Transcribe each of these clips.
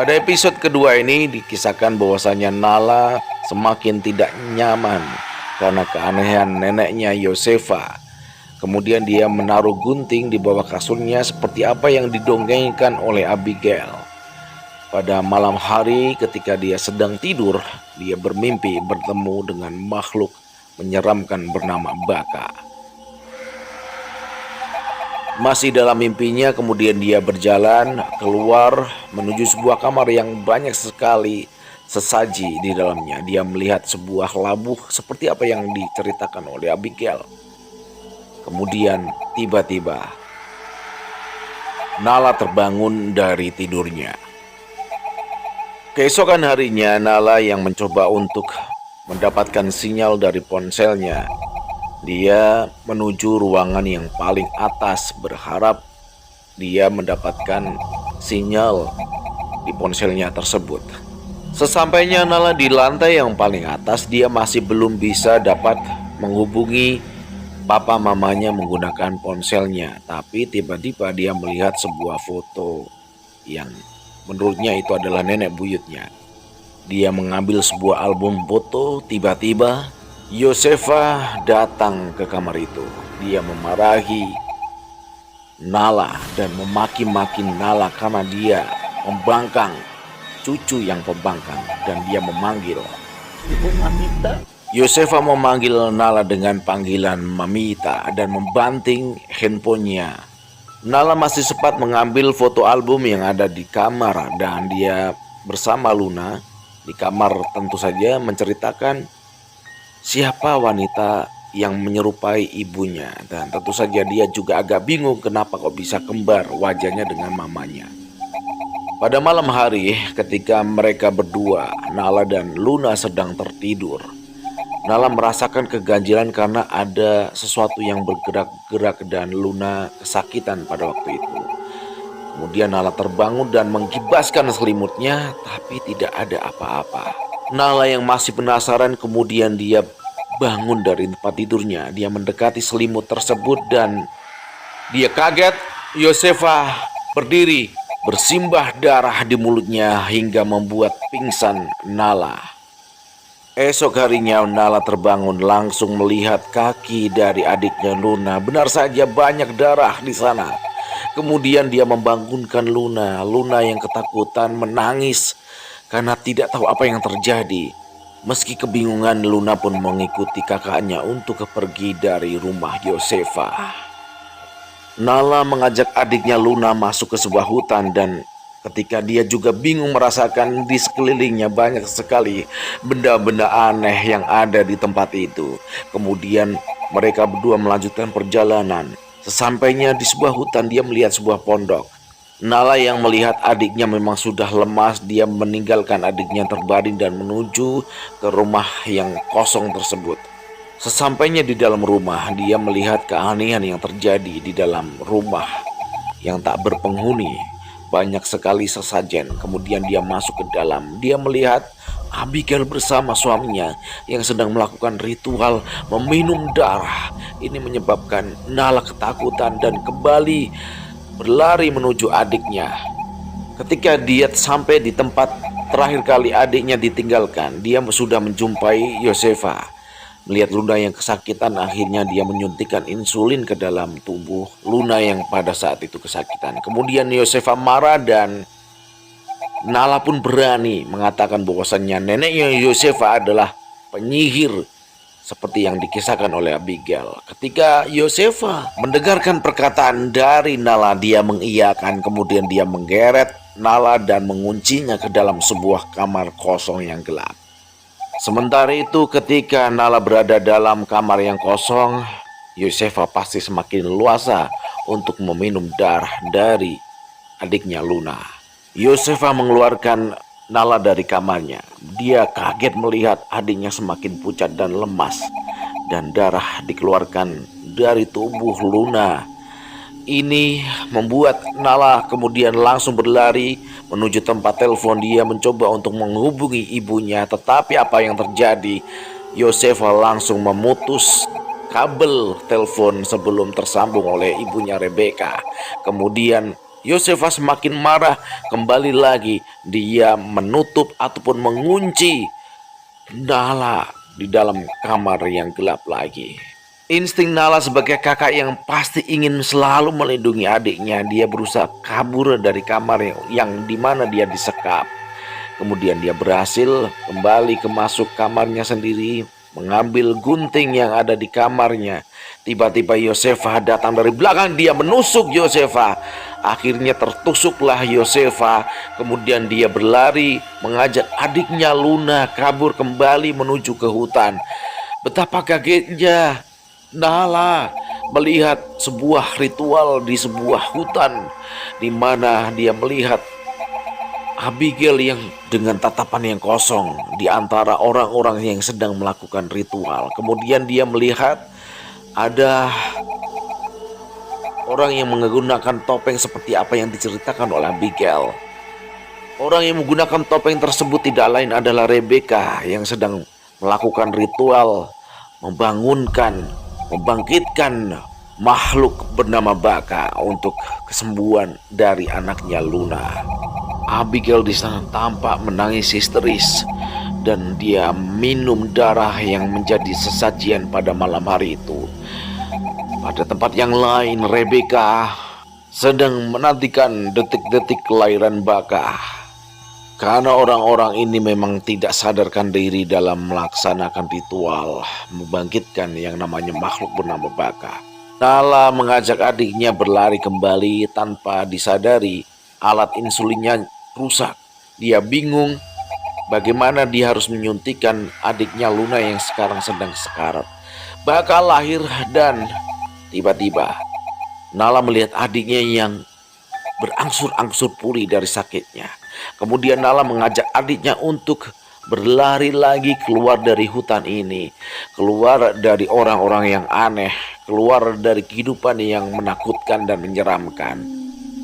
Pada episode kedua ini dikisahkan bahwasanya Nala semakin tidak nyaman karena keanehan neneknya Yosefa. Kemudian dia menaruh gunting di bawah kasurnya seperti apa yang didongengkan oleh Abigail. Pada malam hari ketika dia sedang tidur, dia bermimpi bertemu dengan makhluk menyeramkan bernama Baka. Masih dalam mimpinya, kemudian dia berjalan keluar menuju sebuah kamar yang banyak sekali sesaji di dalamnya. Dia melihat sebuah labuh seperti apa yang diceritakan oleh Abigail. Kemudian tiba-tiba Nala terbangun dari tidurnya. Keesokan harinya, Nala yang mencoba untuk mendapatkan sinyal dari ponselnya. Dia menuju ruangan yang paling atas berharap dia mendapatkan sinyal di ponselnya tersebut. Sesampainya Nala di lantai yang paling atas, dia masih belum bisa dapat menghubungi papa mamanya menggunakan ponselnya. Tapi tiba-tiba dia melihat sebuah foto yang menurutnya itu adalah nenek buyutnya. Dia mengambil sebuah album foto. Tiba-tiba Yosefa datang ke kamar itu. Dia memarahi Nala dan memaki-maki Nala karena dia membangkang cucu yang pembangkang, dan dia memanggil Ibu Mamita. Yosefa memanggil Nala dengan panggilan Mamita dan membanting handphonenya. Nala masih sempat mengambil foto album yang ada di kamar, dan dia bersama Luna di kamar tentu saja menceritakan siapa wanita yang menyerupai ibunya. Dan tentu saja dia juga agak bingung kenapa kok bisa kembar wajahnya dengan mamanya. Pada malam hari ketika mereka berdua, Nala dan Luna sedang tertidur, Nala merasakan keganjilan karena ada sesuatu yang bergerak-gerak dan Luna kesakitan pada waktu itu. Kemudian Nala terbangun dan menggibaskan selimutnya, tapi tidak ada apa-apa. Nala yang masih penasaran, kemudian dia bangun dari tempat tidurnya. Dia mendekati selimut tersebut dan dia kaget. Yosefa berdiri bersimbah darah di mulutnya hingga membuat pingsan Nala. Esok harinya Nala terbangun langsung melihat kaki dari adiknya Luna. Benar saja banyak darah di sana. Kemudian dia membangunkan Luna. Luna yang ketakutan menangis karena tidak tahu apa yang terjadi. Meski kebingungan, Luna pun mengikuti kakaknya untuk pergi dari rumah Yosefa. Nala mengajak adiknya Luna masuk ke sebuah hutan, dan ketika dia juga bingung merasakan di sekelilingnya banyak sekali benda-benda aneh yang ada di tempat itu. Kemudian mereka berdua melanjutkan perjalanan. Sesampainya di sebuah hutan, dia melihat sebuah pondok. Nala yang melihat adiknya memang sudah lemas, dia meninggalkan adiknya terbaring dan menuju ke rumah yang kosong tersebut. Sesampainya di dalam rumah, dia melihat keanehan yang terjadi di dalam rumah yang tak berpenghuni. Banyak sekali sesajen. Kemudian dia masuk ke dalam. Dia melihat Abigail bersama suaminya yang sedang melakukan ritual meminum darah. Ini menyebabkan Nala ketakutan dan kembali berlari menuju adiknya. Ketika dia sampai di tempat terakhir kali adiknya ditinggalkan, dia sudah menjumpai Yosefa. Melihat Luna yang kesakitan, akhirnya dia menyuntikkan insulin ke dalam tubuh Luna yang pada saat itu kesakitan. Kemudian Yosefa marah dan Nala pun berani mengatakan bahwasannya neneknya Yosefa adalah penyihir seperti yang dikisahkan oleh Abigail. Ketika Yosefa mendengarkan perkataan dari Nala, dia mengiyakan. Kemudian dia menggeret Nala dan menguncinya ke dalam sebuah kamar kosong yang gelap. Sementara itu ketika Nala berada dalam kamar yang kosong, Yosefa pasti semakin leluasa untuk meminum darah dari adiknya Luna. Yosefa mengeluarkan Nala dari kamarnya. Dia kaget melihat adiknya semakin pucat dan lemas, dan darah dikeluarkan dari tubuh Luna. Ini membuat Nala kemudian langsung berlari menuju tempat telepon. Dia mencoba untuk menghubungi ibunya, tetapi apa yang terjadi? Yosefa langsung memutus kabel telepon sebelum tersambung oleh ibunya Rebecca. Kemudian Yosefa semakin marah. Kembali lagi dia menutup ataupun mengunci Nala di dalam kamar yang gelap lagi. Insting Nala sebagai kakak yang pasti ingin selalu melindungi adiknya, dia berusaha kabur dari kamar yang dimana dia disekap. Kemudian dia berhasil kembali ke masuk kamarnya sendiri, mengambil gunting yang ada di kamarnya. Tiba-tiba Yosefa datang dari belakang, dia menusuk Yosefa. Akhirnya tertusuklah Yosefa. Kemudian dia berlari mengajak adiknya Luna kabur kembali menuju ke hutan. Betapa kagetnya Nala melihat sebuah ritual di sebuah hutan, di mana dia melihat Abigail yang dengan tatapan yang kosong di antara orang-orang yang sedang melakukan ritual. Kemudian dia melihat ada orang yang menggunakan topeng seperti apa yang diceritakan oleh Abigail. Orang yang menggunakan topeng tersebut tidak lain adalah Rebecca yang sedang melakukan ritual membangkitkan makhluk bernama Baka untuk kesembuhan dari anaknya Luna. Abigail di sana tampak menangis histeris dan dia minum darah yang menjadi sesajian pada malam hari itu. Pada tempat yang lain, Rebecca sedang menantikan detik-detik kelahiran Baka. Karena orang-orang ini memang tidak sadarkan diri dalam melaksanakan ritual membangkitkan yang namanya makhluk bernama Baka. Nala mengajak adiknya berlari kembali tanpa disadari alat insulinnya rusak. Dia bingung bagaimana dia harus menyuntikkan adiknya Luna yang sekarang sedang sekarat. Baka lahir dan tiba-tiba Nala melihat adiknya yang berangsur-angsur pulih dari sakitnya. Kemudian Nala mengajak adiknya untuk berlari lagi keluar dari hutan ini, keluar dari orang-orang yang aneh, keluar dari kehidupan yang menakutkan dan menyeramkan.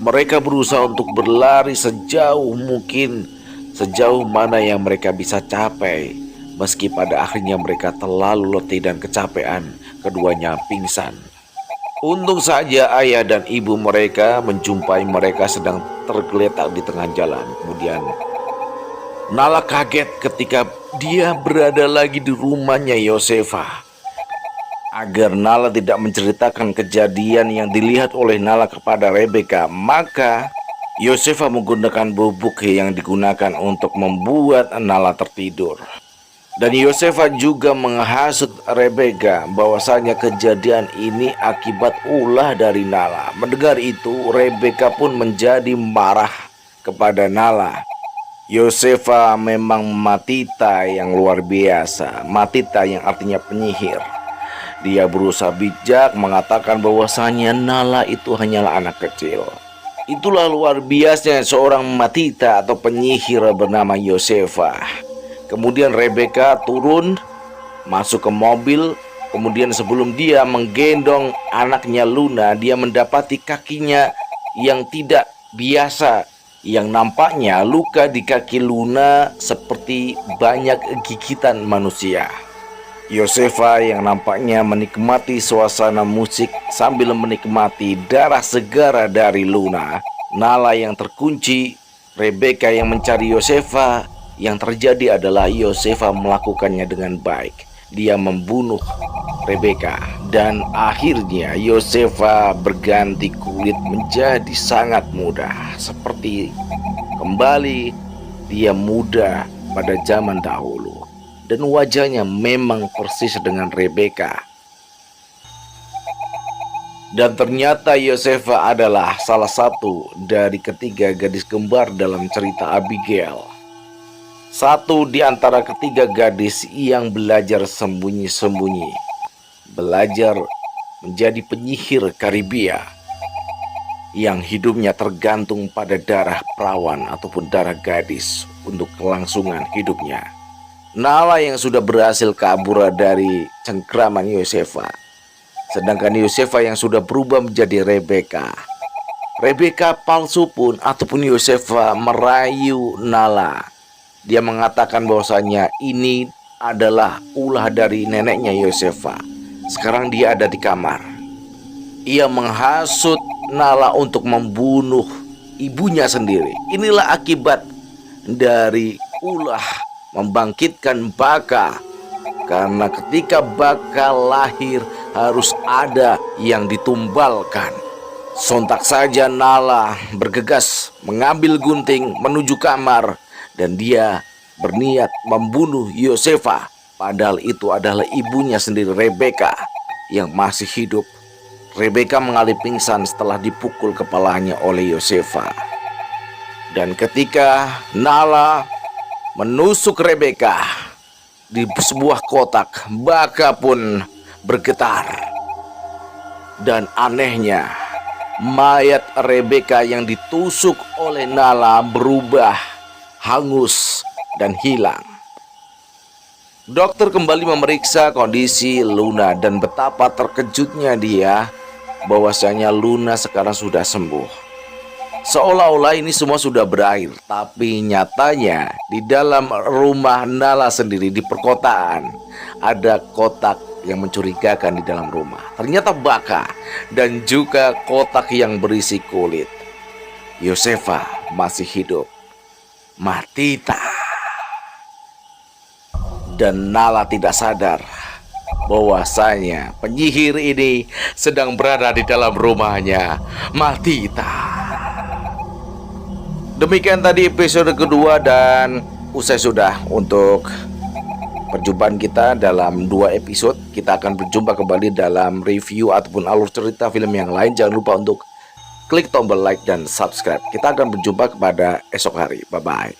Mereka berusaha untuk berlari sejauh mungkin, sejauh mana yang mereka bisa capai. Meski pada akhirnya mereka terlalu letih dan kecapean, keduanya pingsan. Untung saja ayah dan ibu mereka menjumpai mereka sedang tergeletak di tengah jalan. Kemudian Nala kaget ketika dia berada lagi di rumahnya Yosefa. Agar Nala tidak menceritakan kejadian yang dilihat oleh Nala kepada Rebecca, maka Yosefa menggunakan bubuk yang digunakan untuk membuat Nala tertidur. Dan Yosefa juga menghasut Rebecca bahwasanya kejadian ini akibat ulah dari Nala. Mendengar itu, Rebecca pun menjadi marah kepada Nala. Yosefa memang matita yang luar biasa, matita yang artinya penyihir. Dia berusaha bijak mengatakan bahwasanya Nala itu hanyalah anak kecil. Itulah luar biasanya seorang matita atau penyihir bernama Yosefa. Kemudian Rebecca turun, masuk ke mobil. Kemudian sebelum dia menggendong anaknya Luna, dia mendapati kakinya yang tidak biasa. Yang nampaknya luka di kaki Luna seperti banyak gigitan manusia. Yosefa yang nampaknya menikmati suasana musik sambil menikmati darah segar dari Luna. Nala yang terkunci, Rebecca yang mencari Yosefa. Yang terjadi adalah Yosefa melakukannya dengan baik. Dia membunuh Rebecca dan akhirnya Yosefa berganti kulit menjadi sangat muda, seperti kembali dia muda pada zaman dahulu. Dan wajahnya memang persis dengan Rebecca. Dan ternyata Yosefa adalah salah satu dari ketiga gadis kembar dalam cerita Abigail. Satu di antara ketiga gadis yang belajar sembunyi-sembunyi, belajar menjadi penyihir Karibia, yang hidupnya tergantung pada darah perawan ataupun darah gadis untuk kelangsungan hidupnya. Nala yang sudah berhasil kabur dari cengkraman Yosefa, sedangkan Yosefa yang sudah berubah menjadi Rebecca. Rebecca palsu pun ataupun Yosefa merayu Nala. Dia mengatakan bahwasanya ini adalah ulah dari neneknya Yosefa. Sekarang dia ada di kamar. Ia menghasut Nala untuk membunuh ibunya sendiri. Inilah akibat dari ulah membangkitkan baka. Karena ketika baka lahir harus ada yang ditumbalkan. Sontak saja Nala bergegas mengambil gunting menuju kamar dan dia berniat membunuh Yosefa. Padahal itu adalah ibunya sendiri, Rebeka, yang masih hidup. Rebeka mengalami pingsan setelah dipukul kepalanya oleh Yosefa. Dan ketika Nala menusuk Rebeka di sebuah kotak, baka pun bergetar. Dan anehnya, mayat Rebeka yang ditusuk oleh Nala berubah, hangus, dan hilang. Dokter kembali memeriksa kondisi Luna dan betapa terkejutnya dia bahwasanya Luna sekarang sudah sembuh. Seolah-olah ini semua sudah berakhir, tapi nyatanya di dalam rumah Nala sendiri di perkotaan ada kotak yang mencurigakan di dalam rumah. Ternyata baka dan juga kotak yang berisi kulit. Yosefa masih hidup. Matita. Dan Nala tidak sadar bahwasanya penyihir ini sedang berada di dalam rumahnya, Matita. Demikian tadi episode kedua dan usai sudah untuk perjumpaan kita dalam 2 episode. Kita akan berjumpa kembali dalam review ataupun alur cerita film yang lain. Jangan lupa untuk klik tombol like dan subscribe. Kita akan berjumpa kepada esok hari. Bye-bye.